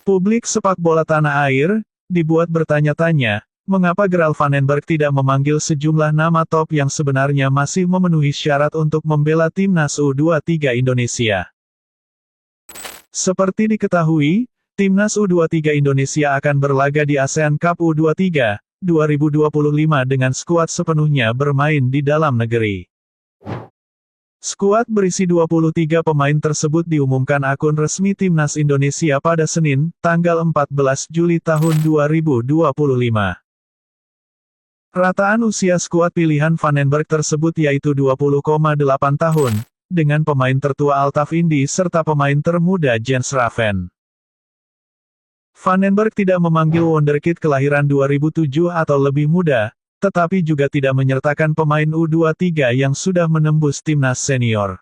Publik sepak bola tanah air, dibuat bertanya-tanya, mengapa Gerald Vandenberg tidak memanggil sejumlah nama top yang sebenarnya masih memenuhi syarat untuk membela timnas U23 Indonesia. Seperti diketahui, timnas U23 Indonesia akan berlaga di ASEAN Cup U23 2025 dengan skuad sepenuhnya bermain di dalam negeri. Skuad berisi 23 pemain tersebut diumumkan akun resmi Timnas Indonesia pada Senin, tanggal 14 Juli tahun 2025. Rataan usia skuad pilihan Vandenberg tersebut yaitu 20,8 tahun, dengan pemain tertua Altaf Indi serta pemain termuda Jens Raven. Vandenberg tidak memanggil wonderkid kelahiran 2007 atau lebih muda, tetapi juga tidak menyertakan pemain U23 yang sudah menembus timnas senior.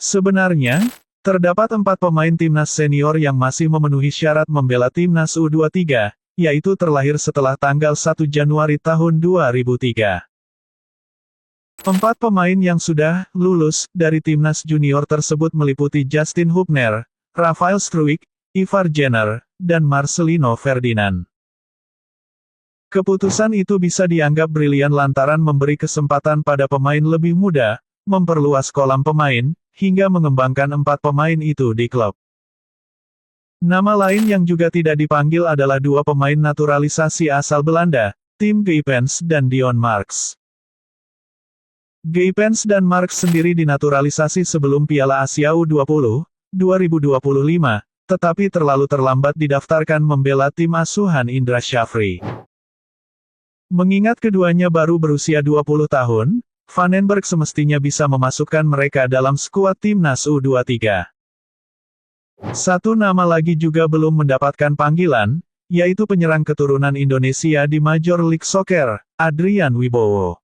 Sebenarnya, terdapat 4 pemain timnas senior yang masih memenuhi syarat membela timnas U23, yaitu terlahir setelah tanggal 1 Januari tahun 2003. 4 pemain yang sudah lulus dari timnas junior tersebut meliputi Justin Hubner, Rafael Struijk, Ivar Jenner, dan Marcelino Ferdinand. Keputusan itu bisa dianggap brilian lantaran memberi kesempatan pada pemain lebih muda, memperluas kolam pemain, hingga mengembangkan 4 pemain itu di klub. Nama lain yang juga tidak dipanggil adalah 2 pemain naturalisasi asal Belanda, Tim Geipens dan Dion Marks. Geipens dan Marks sendiri dinaturalisasi sebelum Piala Asia U20 2025, tetapi terlalu terlambat didaftarkan membela tim asuhan Indra Syafri. Mengingat keduanya baru berusia 20 tahun, Vandenberg semestinya bisa memasukkan mereka dalam skuad timnas U23. Satu nama lagi juga belum mendapatkan panggilan, yaitu penyerang keturunan Indonesia di Major League Soccer, Adrian Wibowo.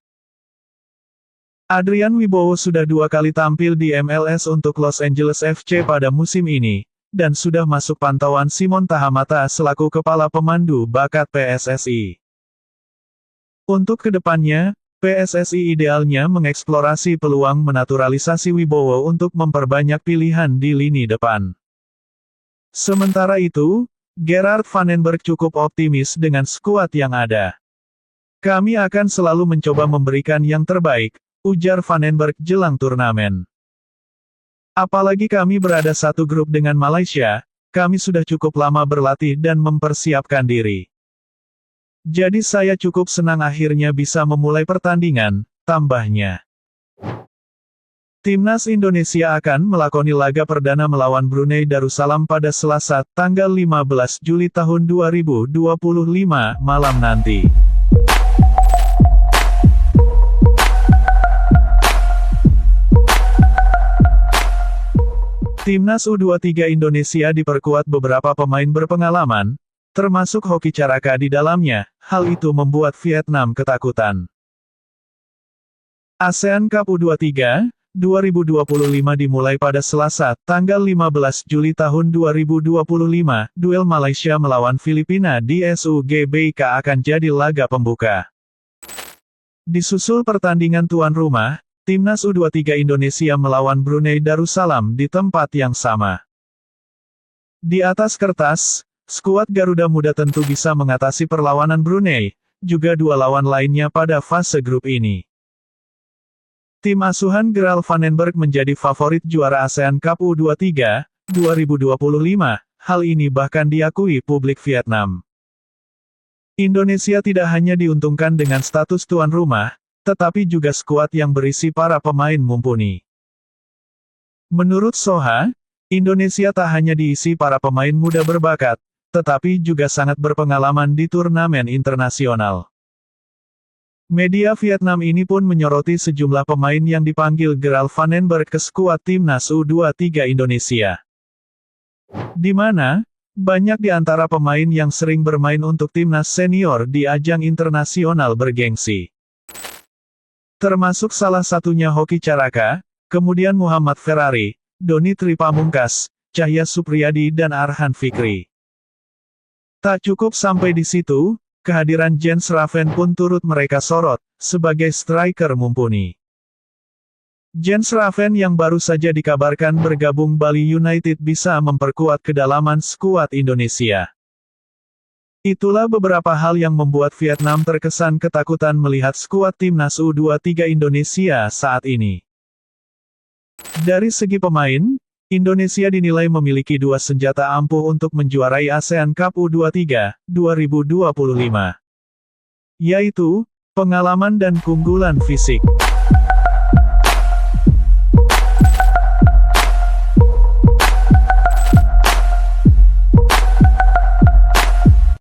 Adrian Wibowo sudah 2 kali tampil di MLS untuk Los Angeles FC pada musim ini, dan sudah masuk pantauan Simon Tahamata selaku kepala pemandu bakat PSSI. Untuk kedepannya, PSSI idealnya mengeksplorasi peluang menaturalisasi Wibowo untuk memperbanyak pilihan di lini depan. Sementara itu, Gerard Vandenberg cukup optimis dengan skuad yang ada. Kami akan selalu mencoba memberikan yang terbaik, ujar Vandenberg jelang turnamen. Apalagi kami berada satu grup dengan Malaysia, kami sudah cukup lama berlatih dan mempersiapkan diri. Jadi saya cukup senang akhirnya bisa memulai pertandingan, tambahnya. Timnas Indonesia akan melakoni laga perdana melawan Brunei Darussalam pada Selasa, tanggal 15 Juli tahun 2025 malam nanti. Timnas U23 Indonesia diperkuat beberapa pemain berpengalaman, termasuk Hoki Caraka di dalamnya. Hal itu membuat Vietnam ketakutan. ASEAN Cup U23 2025 dimulai pada Selasa, tanggal 15 Juli tahun 2025. Duel Malaysia melawan Filipina di SUGBK akan jadi laga pembuka. Disusul pertandingan tuan rumah, Timnas U23 Indonesia melawan Brunei Darussalam di tempat yang sama. Di atas kertas, skuad Garuda Muda tentu bisa mengatasi perlawanan Brunei, juga 2 lawan lainnya pada fase grup ini. Tim asuhan Gerald Vandenberg menjadi favorit juara ASEAN Cup U23 2025, hal ini bahkan diakui publik Vietnam. Indonesia tidak hanya diuntungkan dengan status tuan rumah, tetapi juga skuad yang berisi para pemain mumpuni. Menurut Soha, Indonesia tak hanya diisi para pemain muda berbakat, tetapi juga sangat berpengalaman di turnamen internasional. Media Vietnam ini pun menyoroti sejumlah pemain yang dipanggil Gerald Vandenberg ke skuad timnas U23 Indonesia. Di mana, banyak di antara pemain yang sering bermain untuk timnas senior di ajang internasional bergengsi. Termasuk salah satunya Hoki Caraka, kemudian Muhammad Ferrari, Doni Tripamungkas, Cahya Supriyadi dan Arhan Fikri. Tak cukup sampai di situ, kehadiran Jens Raven pun turut mereka sorot, sebagai striker mumpuni. Jens Raven yang baru saja dikabarkan bergabung Bali United bisa memperkuat kedalaman skuad Indonesia. Itulah beberapa hal yang membuat Vietnam terkesan ketakutan melihat skuad timnas U23 Indonesia saat ini. Dari segi pemain, Indonesia dinilai memiliki dua senjata ampuh untuk menjuarai ASEAN Cup U23 2025, yaitu pengalaman dan keunggulan fisik.